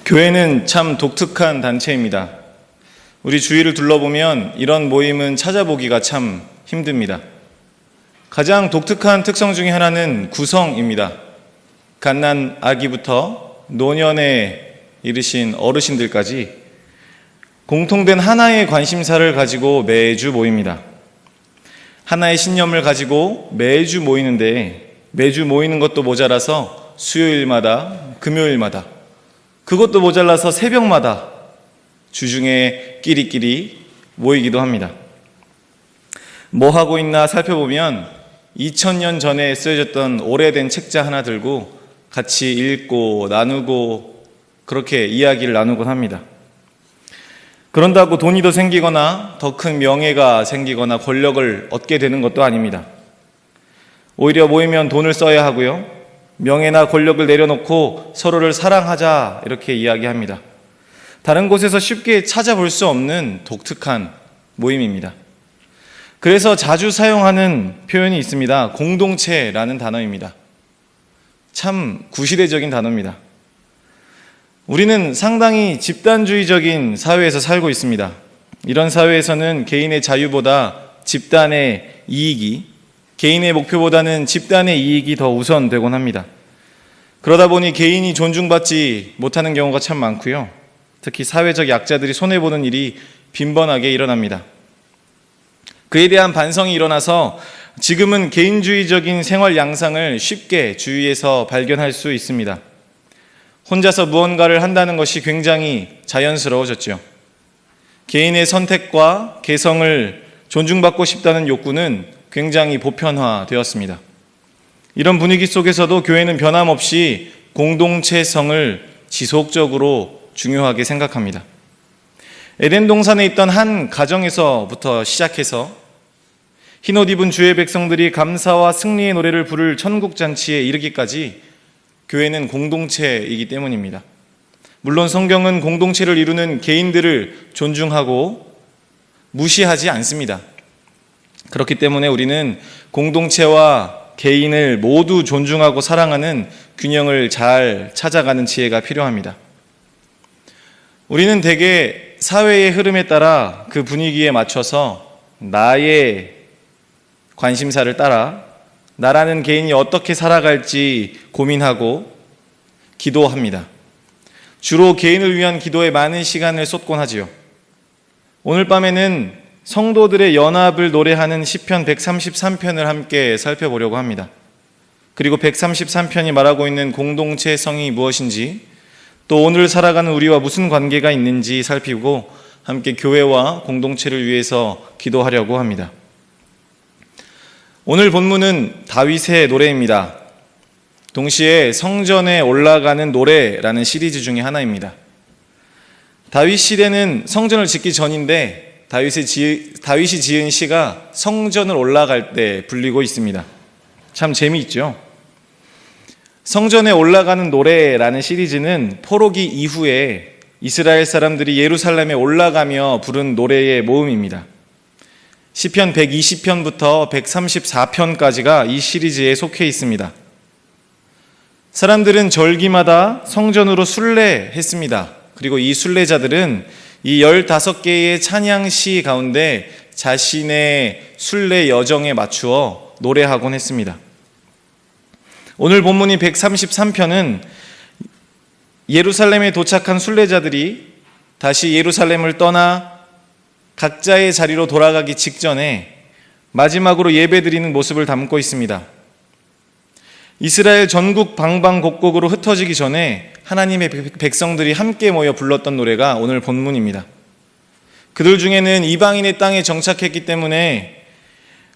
교회는 참 독특한 단체입니다. 우리 주위를 둘러보면 이런 모임은 찾아보기가 참 힘듭니다. 가장 독특한 특성 중에 하나는 구성입니다. 갓난 아기부터 노년에 이르신 어르신들까지 공통된 하나의 관심사를 가지고 매주 모입니다. 하나의 신념을 가지고 매주 모이는데 매주 모이는 것도 모자라서 수요일마다, 금요일마다, 그것도 모자라서 새벽마다 주중에 끼리끼리 모이기도 합니다. 뭐 하고 있나 살펴보면 2000년 전에 쓰여졌던 오래된 책자 하나 들고 같이 읽고 나누고 그렇게 이야기를 나누곤 합니다. 그런다고 돈이 더 생기거나 더 큰 명예가 생기거나 권력을 얻게 되는 것도 아닙니다. 오히려 모이면 돈을 써야 하고요. 명예나 권력을 내려놓고 서로를 사랑하자 이렇게 이야기합니다. 다른 곳에서 쉽게 찾아볼 수 없는 독특한 모임입니다. 그래서 자주 사용하는 표현이 있습니다. 공동체라는 단어입니다. 참 구시대적인 단어입니다. 우리는 상당히 집단주의적인 사회에서 살고 있습니다. 이런 사회에서는 개인의 자유보다 집단의 이익이, 개인의 목표보다는 집단의 이익이 더 우선되곤 합니다. 그러다 보니 개인이 존중받지 못하는 경우가 참 많고요. 특히 사회적 약자들이 손해보는 일이 빈번하게 일어납니다. 그에 대한 반성이 일어나서 지금은 개인주의적인 생활 양상을 쉽게 주위에서 발견할 수 있습니다. 혼자서 무언가를 한다는 것이 굉장히 자연스러워졌죠. 개인의 선택과 개성을 존중받고 싶다는 욕구는 굉장히 보편화되었습니다. 이런 분위기 속에서도 교회는 변함없이 공동체성을 지속적으로 중요하게 생각합니다. 에덴 동산에 있던 한 가정에서부터 시작해서 흰옷 입은 주의 백성들이 감사와 승리의 노래를 부를 천국잔치에 이르기까지 교회는 공동체이기 때문입니다. 물론 성경은 공동체를 이루는 개인들을 존중하고 무시하지 않습니다. 그렇기 때문에 우리는 공동체와 개인을 모두 존중하고 사랑하는 균형을 잘 찾아가는 지혜가 필요합니다. 우리는 대개 사회의 흐름에 따라 그 분위기에 맞춰서 나의 관심사를 따라 나라는 개인이 어떻게 살아갈지 고민하고 기도합니다. 주로 개인을 위한 기도에 많은 시간을 쏟곤 하지요. 오늘 밤에는 성도들의 연합을 노래하는 시편 133편을 함께 살펴보려고 합니다. 그리고 133편이 말하고 있는 공동체성이 무엇인지, 또 오늘 살아가는 우리와 무슨 관계가 있는지 살피고 함께 교회와 공동체를 위해서 기도하려고 합니다. 오늘 본문은 다윗의 노래입니다. 동시에 성전에 올라가는 노래라는 시리즈 중에 하나입니다. 다윗 시대는 성전을 짓기 전인데 다윗이 지은 시가 성전을 올라갈 때 불리고 있습니다. 참 재미있죠? 성전에 올라가는 노래라는 시리즈는 포로기 이후에 이스라엘 사람들이 예루살렘에 올라가며 부른 노래의 모음입니다. 시편 120편부터 134편까지가 이 시리즈에 속해 있습니다. 사람들은 절기마다 성전으로 순례했습니다. 그리고 이 순례자들은 이 15개의 찬양시 가운데 자신의 순례 여정에 맞추어 노래하곤 했습니다. 오늘 본문인 133편은 예루살렘에 도착한 순례자들이 다시 예루살렘을 떠나 각자의 자리로 돌아가기 직전에 마지막으로 예배드리는 모습을 담고 있습니다. 이스라엘 전국 방방곡곡으로 흩어지기 전에 하나님의 백성들이 함께 모여 불렀던 노래가 오늘 본문입니다. 그들 중에는 이방인의 땅에 정착했기 때문에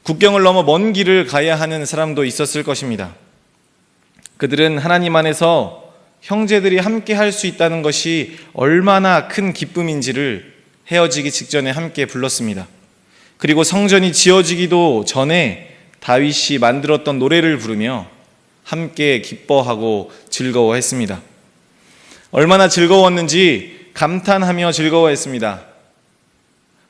국경을 넘어 먼 길을 가야 하는 사람도 있었을 것입니다. 그들은 하나님 안에서 형제들이 함께 할 수 있다는 것이 얼마나 큰 기쁨인지를 헤어지기 직전에 함께 불렀습니다. 그리고 성전이 지어지기도 전에 다윗이 만들었던 노래를 부르며 함께 기뻐하고 즐거워했습니다. 얼마나 즐거웠는지 감탄하며 즐거워했습니다.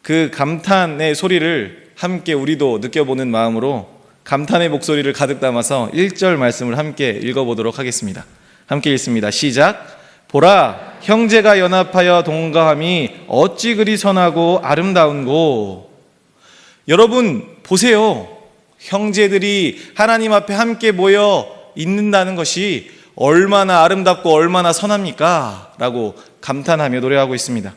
그 감탄의 소리를 함께 우리도 느껴보는 마음으로 감탄의 목소리를 가득 담아서 1절 말씀을 함께 읽어보도록 하겠습니다. 함께 읽습니다. 시작. 보라, 형제가 연합하여 동거함이 어찌 그리 선하고 아름다운고. 여러분 보세요. 형제들이 하나님 앞에 함께 모여 있는다는 것이 얼마나 아름답고 얼마나 선합니까? 라고 감탄하며 노래하고 있습니다.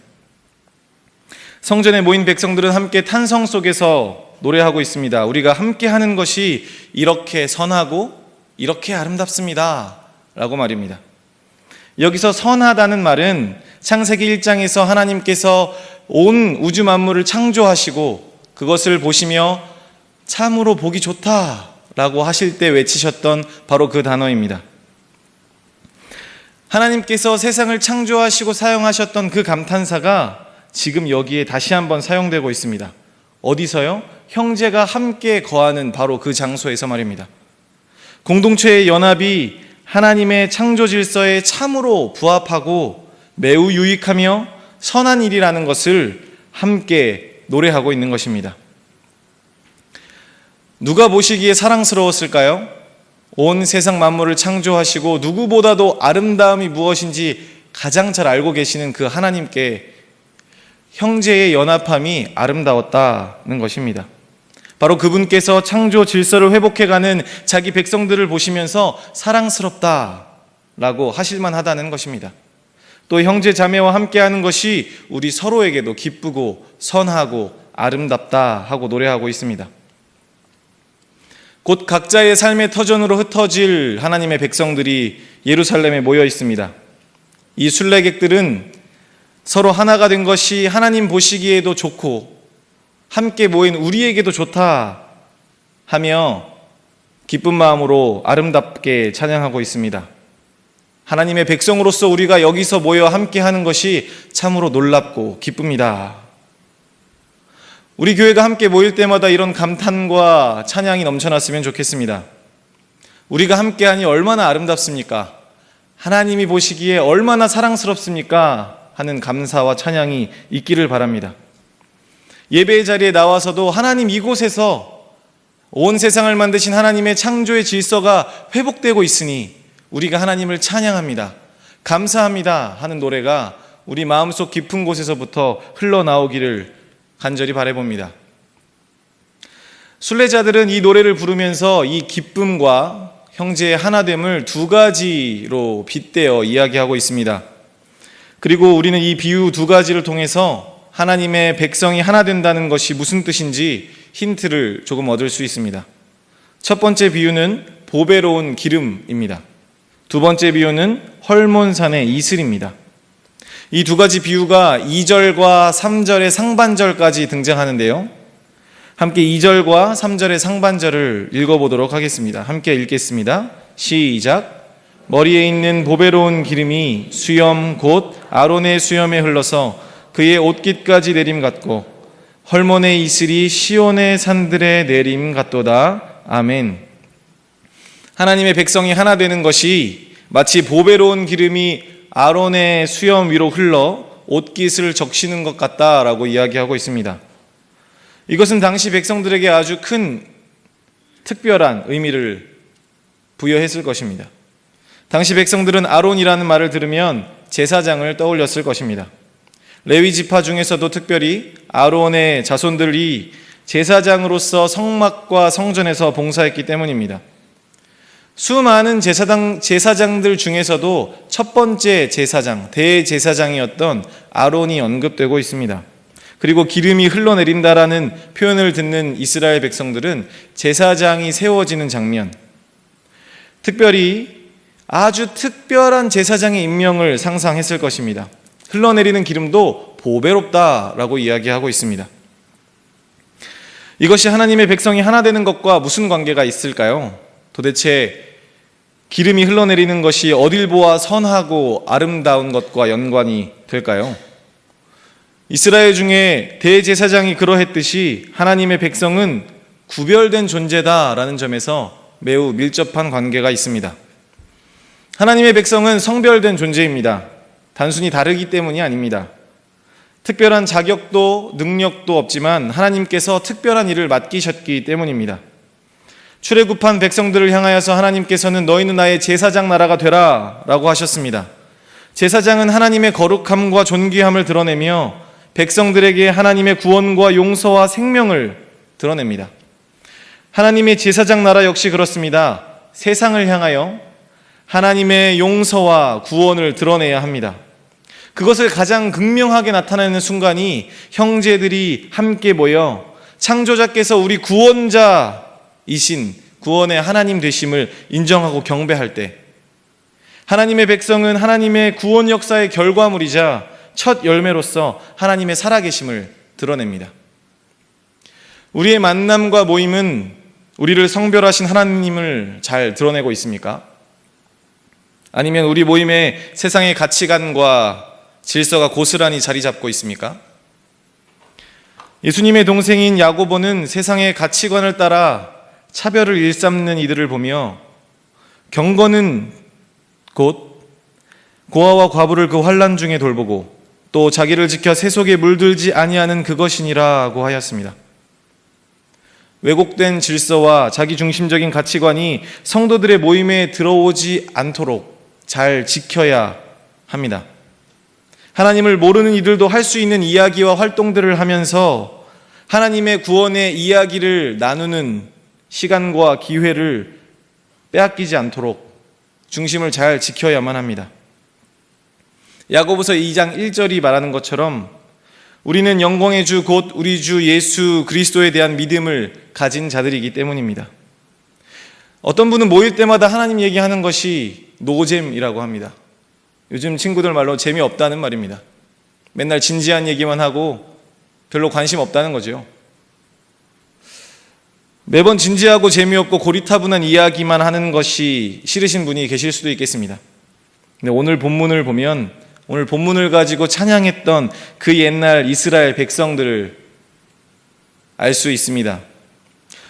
성전에 모인 백성들은 함께 탄성 속에서 노래하고 있습니다. 우리가 함께 하는 것이 이렇게 선하고 이렇게 아름답습니다. 라고 말입니다. 여기서 선하다는 말은 창세기 1장에서 하나님께서 온 우주 만물을 창조하시고 그것을 보시며 참으로 보기 좋다라고 하실 때 외치셨던 바로 그 단어입니다. 하나님께서 세상을 창조하시고 사용하셨던 그 감탄사가 지금 여기에 다시 한번 사용되고 있습니다. 어디서요? 형제가 함께 거하는 바로 그 장소에서 말입니다. 공동체의 연합이 하나님의 창조 질서에 참으로 부합하고 매우 유익하며 선한 일이라는 것을 함께 노래하고 있는 것입니다. 누가 보시기에 사랑스러웠을까요? 온 세상 만물을 창조하시고 누구보다도 아름다움이 무엇인지 가장 잘 알고 계시는 그 하나님께 형제의 연합함이 아름다웠다는 것입니다. 바로 그분께서 창조 질서를 회복해가는 자기 백성들을 보시면서 사랑스럽다라고 하실만 하다는 것입니다. 또 형제 자매와 함께하는 것이 우리 서로에게도 기쁘고 선하고 아름답다 하고 노래하고 있습니다. 곧 각자의 삶의 터전으로 흩어질 하나님의 백성들이 예루살렘에 모여 있습니다. 이 순례객들은 서로 하나가 된 것이 하나님 보시기에도 좋고 함께 모인 우리에게도 좋다 하며 기쁜 마음으로 아름답게 찬양하고 있습니다. 하나님의 백성으로서 우리가 여기서 모여 함께 하는 것이 참으로 놀랍고 기쁩니다. 우리 교회가 함께 모일 때마다 이런 감탄과 찬양이 넘쳐났으면 좋겠습니다. 우리가 함께하니 얼마나 아름답습니까? 하나님이 보시기에 얼마나 사랑스럽습니까? 하는 감사와 찬양이 있기를 바랍니다. 예배의 자리에 나와서도 하나님 이곳에서 온 세상을 만드신 하나님의 창조의 질서가 회복되고 있으니 우리가 하나님을 찬양합니다. 감사합니다 하는 노래가 우리 마음속 깊은 곳에서부터 흘러나오기를 간절히 바라봅니다. 순례자들은 이 노래를 부르면서 이 기쁨과 형제의 하나됨을 두 가지로 빗대어 이야기하고 있습니다. 그리고 우리는 이 비유 두 가지를 통해서 하나님의 백성이 하나 된다는 것이 무슨 뜻인지 힌트를 조금 얻을 수 있습니다. 첫 번째 비유는 보배로운 기름입니다. 두 번째 비유는 헐몬산의 이슬입니다. 이 두 가지 비유가 2절과 3절의 상반절까지 등장하는데요. 함께 2절과 3절의 상반절을 읽어보도록 하겠습니다. 함께 읽겠습니다. 시작. 머리에 있는 보배로운 기름이 수염 곧 아론의 수염에 흘러서 그의 옷깃까지 내림 같고 헐몬의 이슬이 시온의 산들에 내림 같도다. 아멘. 하나님의 백성이 하나 되는 것이 마치 보배로운 기름이 아론의 수염 위로 흘러 옷깃을 적시는 것 같다라고 이야기하고 있습니다. 이것은 당시 백성들에게 아주 큰 특별한 의미를 부여했을 것입니다. 당시 백성들은 아론이라는 말을 들으면 제사장을 떠올렸을 것입니다. 레위 지파 중에서도 특별히 아론의 자손들이 제사장으로서 성막과 성전에서 봉사했기 때문입니다. 수많은 제사장들 중에서도 첫 번째 제사장, 대제사장이었던 아론이 언급되고 있습니다. 그리고 기름이 흘러내린다라는 표현을 듣는 이스라엘 백성들은 제사장이 세워지는 장면, 특별히 아주 특별한 제사장의 임명을 상상했을 것입니다. 흘러내리는 기름도 보배롭다라고 이야기하고 있습니다. 이것이 하나님의 백성이 하나 되는 것과 무슨 관계가 있을까요? 도대체 기름이 흘러내리는 것이 어딜 보아 선하고 아름다운 것과 연관이 될까요? 이스라엘 중에 대제사장이 그러했듯이 하나님의 백성은 구별된 존재다라는 점에서 매우 밀접한 관계가 있습니다. 하나님의 백성은 성별된 존재입니다. 단순히 다르기 때문이 아닙니다. 특별한 자격도 능력도 없지만 하나님께서 특별한 일을 맡기셨기 때문입니다. 출애굽한 백성들을 향하여서 하나님께서는 너희는 나의 제사장 나라가 되라 라고 하셨습니다. 제사장은 하나님의 거룩함과 존귀함을 드러내며 백성들에게 하나님의 구원과 용서와 생명을 드러냅니다. 하나님의 제사장 나라 역시 그렇습니다. 세상을 향하여 하나님의 용서와 구원을 드러내야 합니다. 그것을 가장 극명하게 나타내는 순간이 형제들이 함께 모여 창조자께서 우리 구원자이신 구원의 하나님 되심을 인정하고 경배할 때, 하나님의 백성은 하나님의 구원 역사의 결과물이자 첫 열매로서 하나님의 살아계심을 드러냅니다. 우리의 만남과 모임은 우리를 성별하신 하나님을 잘 드러내고 있습니까? 아니면 우리 모임에 세상의 가치관과 질서가 고스란히 자리 잡고 있습니까? 예수님의 동생인 야고보는 세상의 가치관을 따라 차별을 일삼는 이들을 보며 경건은 곧 고아와 과부를 그 환난 중에 돌보고 또 자기를 지켜 세 속에 물들지 아니하는 그것이니라고 하였습니다. 왜곡된 질서와 자기중심적인 가치관이 성도들의 모임에 들어오지 않도록 잘 지켜야 합니다. 하나님을 모르는 이들도 할 수 있는 이야기와 활동들을 하면서 하나님의 구원의 이야기를 나누는 시간과 기회를 빼앗기지 않도록 중심을 잘 지켜야만 합니다. 야고보서 2장 1절이 말하는 것처럼 우리는 영광의 주 곧 우리 주 예수 그리스도에 대한 믿음을 가진 자들이기 때문입니다. 어떤 분은 모일 때마다 하나님 얘기하는 것이 노잼이라고 합니다. 요즘 친구들 말로 재미없다는 말입니다. 맨날 진지한 얘기만 하고 별로 관심 없다는 거죠. 매번 진지하고 재미없고 고리타분한 이야기만 하는 것이 싫으신 분이 계실 수도 있겠습니다. 근데 오늘 본문을 보면 오늘 본문을 가지고 찬양했던 그 옛날 이스라엘 백성들을 알 수 있습니다.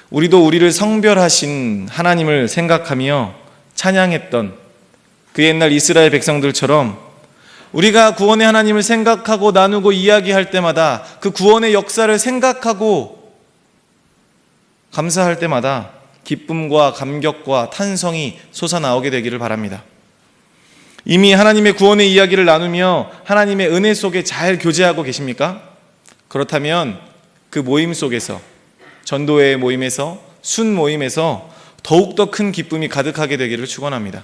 우리도 우리를 성별하신 하나님을 생각하며 찬양했던 그 옛날 이스라엘 백성들처럼 우리가 구원의 하나님을 생각하고 나누고 이야기할 때마다 그 구원의 역사를 생각하고 감사할 때마다 기쁨과 감격과 탄성이 솟아나오게 되기를 바랍니다. 이미 하나님의 구원의 이야기를 나누며 하나님의 은혜 속에 잘 교제하고 계십니까? 그렇다면 그 모임 속에서, 전도회 모임에서, 순 모임에서 더욱더 큰 기쁨이 가득하게 되기를 축원합니다.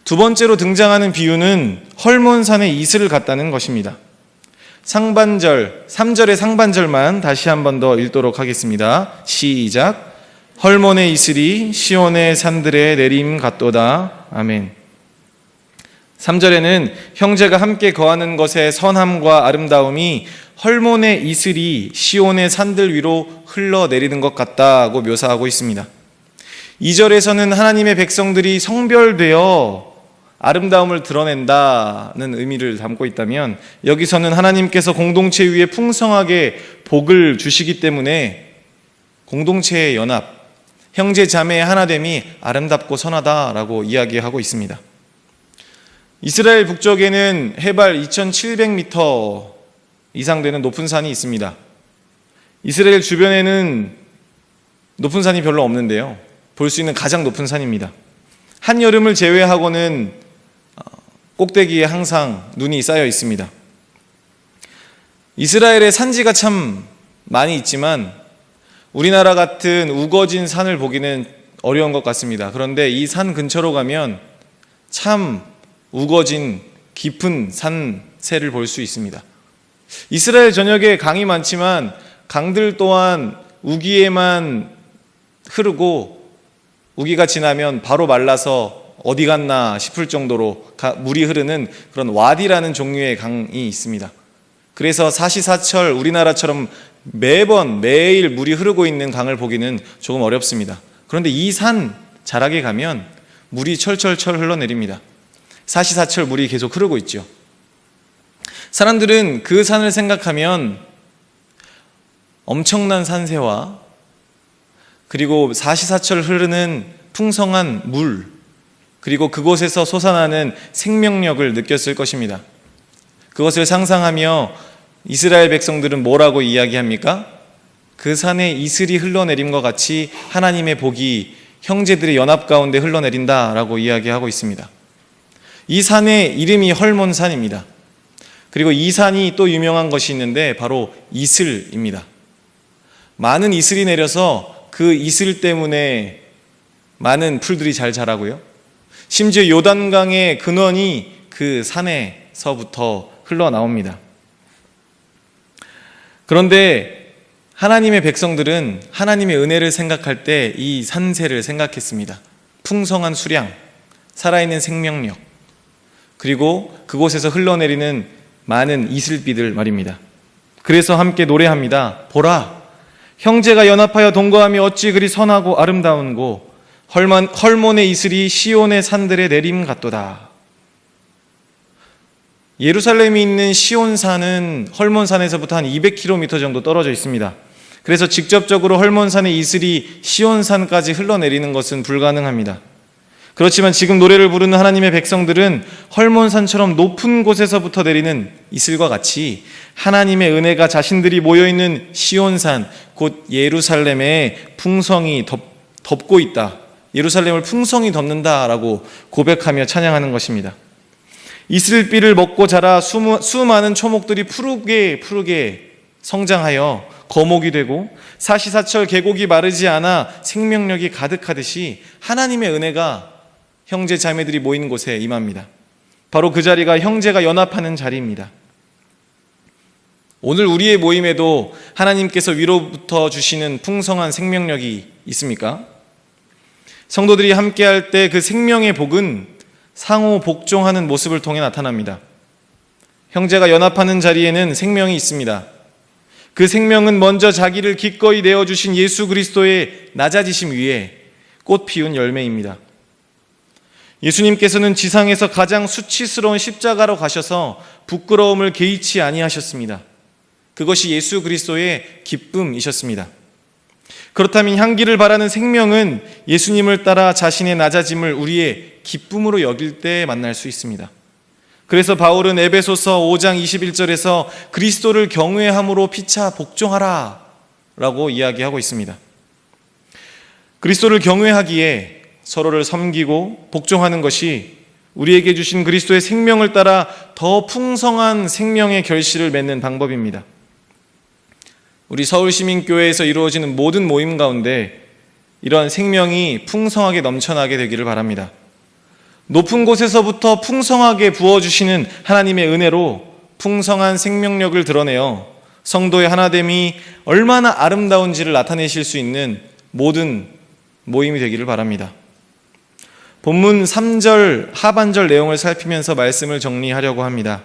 두 번째로 등장하는 비유는 헐몬산의 이슬을 갖다는 것입니다. 상반절, 3절의 상반절만 다시 한 번 더 읽도록 하겠습니다. 시작. 헐몬의 이슬이 시온의 산들에 내림 같도다. 아멘. 3절에는 형제가 함께 거하는 것의 선함과 아름다움이 헐몬의 이슬이 시온의 산들 위로 흘러내리는 것 같다고 묘사하고 있습니다. 2절에서는 하나님의 백성들이 성별되어 아름다움을 드러낸다는 의미를 담고 있다면, 여기서는 하나님께서 공동체 위에 풍성하게 복을 주시기 때문에 공동체의 연합, 형제 자매의 하나됨이 아름답고 선하다라고 이야기하고 있습니다. 이스라엘 북쪽에는 해발 2700m 이상 되는 높은 산이 있습니다. 이스라엘 주변에는 높은 산이 별로 없는데요, 볼 수 있는 가장 높은 산입니다. 한여름을 제외하고는 꼭대기에 항상 눈이 쌓여 있습니다. 이스라엘의 산지가 참 많이 있지만 우리나라 같은 우거진 산을 보기는 어려운 것 같습니다. 그런데 이 산 근처로 가면 참 우거진 깊은 산세를 볼 수 있습니다. 이스라엘 전역에 강이 많지만 강들 또한 우기에만 흐르고 우기가 지나면 바로 말라서 어디 갔나 싶을 정도로 물이 흐르는 그런 와디라는 종류의 강이 있습니다. 그래서 사시사철 우리나라처럼 매일 물이 흐르고 있는 강을 보기는 조금 어렵습니다. 그런데 이 산 자락에 가면 물이 철철철 흘러내립니다. 사시사철 물이 계속 흐르고 있죠. 사람들은 그 산을 생각하면 엄청난 산세와 그리고 사시사철 흐르는 풍성한 물, 그리고 그곳에서 솟아나는 생명력을 느꼈을 것입니다. 그것을 상상하며 이스라엘 백성들은 뭐라고 이야기합니까? 그 산에 이슬이 흘러내림과 같이 하나님의 복이 형제들의 연합 가운데 흘러내린다라고 이야기하고 있습니다. 이 산의 이름이 헐몬산입니다. 그리고 이 산이 또 유명한 것이 있는데 바로 이슬입니다. 많은 이슬이 내려서 그 이슬 때문에 많은 풀들이 잘 자라고요. 심지어 요단강의 근원이 그 산에서부터 흘러나옵니다. 그런데 하나님의 백성들은 하나님의 은혜를 생각할 때 이 산세를 생각했습니다. 풍성한 수량, 살아있는 생명력, 그리고 그곳에서 흘러내리는 많은 이슬비들 말입니다. 그래서 함께 노래합니다. 보라, 형제가 연합하여 동거함이 어찌 그리 선하고 아름다운고 헐몬의 이슬이 시온의 산들의 내림 같도다. 예루살렘이 있는 시온산은 헐몬산에서부터 한 200km 정도 떨어져 있습니다. 그래서 직접적으로 헐몬산의 이슬이 시온산까지 흘러내리는 것은 불가능합니다. 그렇지만 지금 노래를 부르는 하나님의 백성들은 헐몬산처럼 높은 곳에서부터 내리는 이슬과 같이 하나님의 은혜가 자신들이 모여있는 시온산, 곧 예루살렘에 풍성히 덮고 있다. 예루살렘을 풍성히 덮는다라고 고백하며 찬양하는 것입니다. 이슬비를 먹고 자라 수많은 초목들이 푸르게 성장하여 거목이 되고 사시사철 계곡이 마르지 않아 생명력이 가득하듯이 하나님의 은혜가 형제 자매들이 모인 곳에 임합니다. 바로 그 자리가 형제가 연합하는 자리입니다. 오늘 우리의 모임에도 하나님께서 위로부터 주시는 풍성한 생명력이 있습니까? 성도들이 함께할 때 그 생명의 복은 상호 복종하는 모습을 통해 나타납니다. 형제가 연합하는 자리에는 생명이 있습니다. 그 생명은 먼저 자기를 기꺼이 내어주신 예수 그리스도의 낮아지심 위에 꽃 피운 열매입니다. 예수님께서는 지상에서 가장 수치스러운 십자가로 가셔서 부끄러움을 개의치 아니하셨습니다. 그것이 예수 그리스도의 기쁨이셨습니다. 그렇다면 향기를 바라는 생명은 예수님을 따라 자신의 낮아짐을 우리의 기쁨으로 여길 때 만날 수 있습니다. 그래서 바울은 에베소서 5장 21절에서 그리스도를 경외함으로 피차 복종하라 라고 이야기하고 있습니다. 그리스도를 경외하기에 서로를 섬기고 복종하는 것이 우리에게 주신 그리스도의 생명을 따라 더 풍성한 생명의 결실을 맺는 방법입니다. 우리 서울시민교회에서 이루어지는 모든 모임 가운데 이러한 생명이 풍성하게 넘쳐나게 되기를 바랍니다. 높은 곳에서부터 풍성하게 부어주시는 하나님의 은혜로 풍성한 생명력을 드러내어 성도의 하나됨이 얼마나 아름다운지를 나타내실 수 있는 모든 모임이 되기를 바랍니다. 본문 3절 하반절 내용을 살피면서 말씀을 정리하려고 합니다.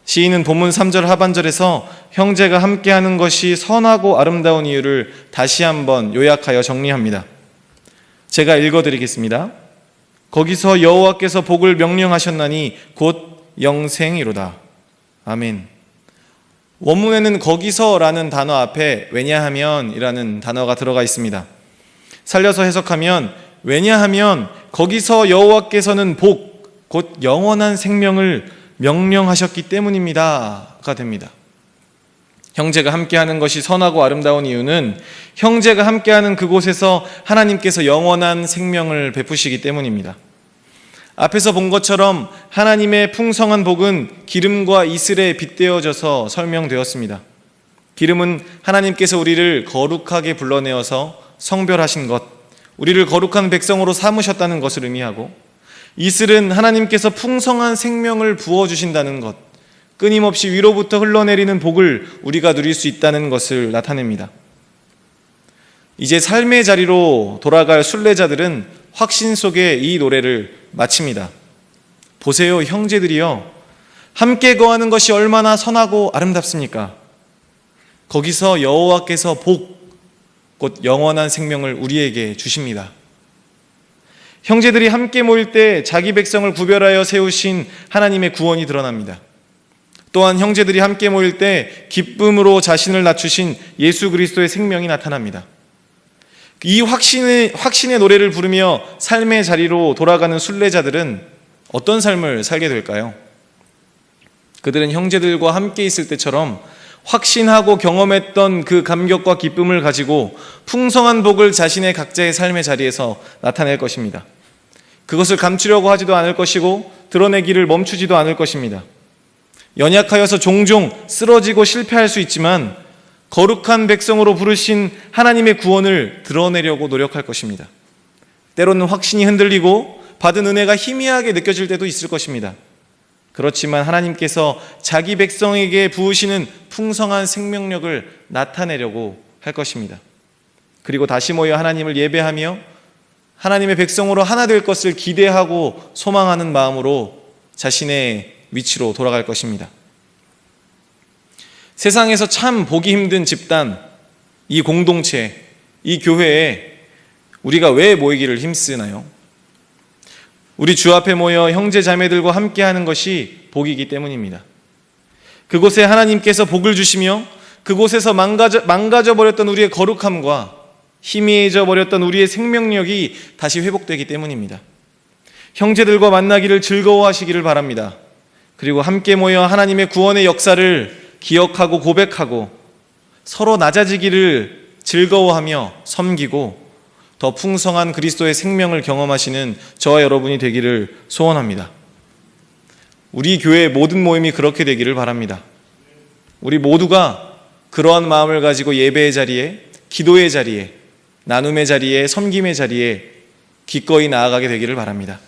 시인은 본문 3절 하반절에서 형제가 함께하는 것이 선하고 아름다운 이유를 다시 한번 요약하여 정리합니다. 제가 읽어드리겠습니다. 거기서 여호와께서 복을 명령하셨나니 곧 영생이로다. 아멘. 원문에는 거기서라는 단어 앞에 왜냐하면이라는 단어가 들어가 있습니다. 살려서 해석하면 왜냐하면 거기서 여호와께서는 복, 곧 영원한 생명을 명령하셨기 때문입니다가 됩니다. 형제가 함께하는 것이 선하고 아름다운 이유는 형제가 함께하는 그곳에서 하나님께서 영원한 생명을 베푸시기 때문입니다. 앞에서 본 것처럼 하나님의 풍성한 복은 기름과 이슬에 빗대어져서 설명되었습니다. 기름은 하나님께서 우리를 거룩하게 불러내어서 성별하신 것, 우리를 거룩한 백성으로 삼으셨다는 것을 의미하고, 이슬은 하나님께서 풍성한 생명을 부어주신다는 것, 끊임없이 위로부터 흘러내리는 복을 우리가 누릴 수 있다는 것을 나타냅니다. 이제 삶의 자리로 돌아갈 순례자들은 확신 속에 이 노래를 마칩니다. 보세요, 형제들이여, 함께 거하는 것이 얼마나 선하고 아름답습니까? 거기서 여호와께서 복, 곧 영원한 생명을 우리에게 주십니다. 형제들이 함께 모일 때 자기 백성을 구별하여 세우신 하나님의 구원이 드러납니다. 또한 형제들이 함께 모일 때 기쁨으로 자신을 낮추신 예수 그리스도의 생명이 나타납니다. 이 확신의 노래를 부르며 삶의 자리로 돌아가는 순례자들은 어떤 삶을 살게 될까요? 그들은 형제들과 함께 있을 때처럼 확신하고 경험했던 그 감격과 기쁨을 가지고 풍성한 복을 자신의 각자의 삶의 자리에서 나타낼 것입니다. 그것을 감추려고 하지도 않을 것이고 드러내기를 멈추지도 않을 것입니다. 연약하여서 종종 쓰러지고 실패할 수 있지만 거룩한 백성으로 부르신 하나님의 구원을 드러내려고 노력할 것입니다. 때로는 확신이 흔들리고 받은 은혜가 희미하게 느껴질 때도 있을 것입니다. 그렇지만 하나님께서 자기 백성에게 부으시는 풍성한 생명력을 나타내려고 할 것입니다. 그리고 다시 모여 하나님을 예배하며 하나님의 백성으로 하나 될 것을 기대하고 소망하는 마음으로 자신의 위치로 돌아갈 것입니다. 세상에서 참 보기 힘든 집단, 이 공동체, 이 교회에 우리가 왜 모이기를 힘쓰나요? 우리 주 앞에 모여 형제 자매들과 함께하는 것이 복이기 때문입니다. 그곳에 하나님께서 복을 주시며 그곳에서 망가져버렸던 우리의 거룩함과 희미해져 버렸던 우리의 생명력이 다시 회복되기 때문입니다. 형제들과 만나기를 즐거워하시기를 바랍니다. 그리고 함께 모여 하나님의 구원의 역사를 기억하고 고백하고 서로 낮아지기를 즐거워하며 섬기고 더 풍성한 그리스도의 생명을 경험하시는 저와 여러분이 되기를 소원합니다. 우리 교회의 모든 모임이 그렇게 되기를 바랍니다. 우리 모두가 그러한 마음을 가지고 예배의 자리에, 기도의 자리에, 나눔의 자리에, 섬김의 자리에 기꺼이 나아가게 되기를 바랍니다.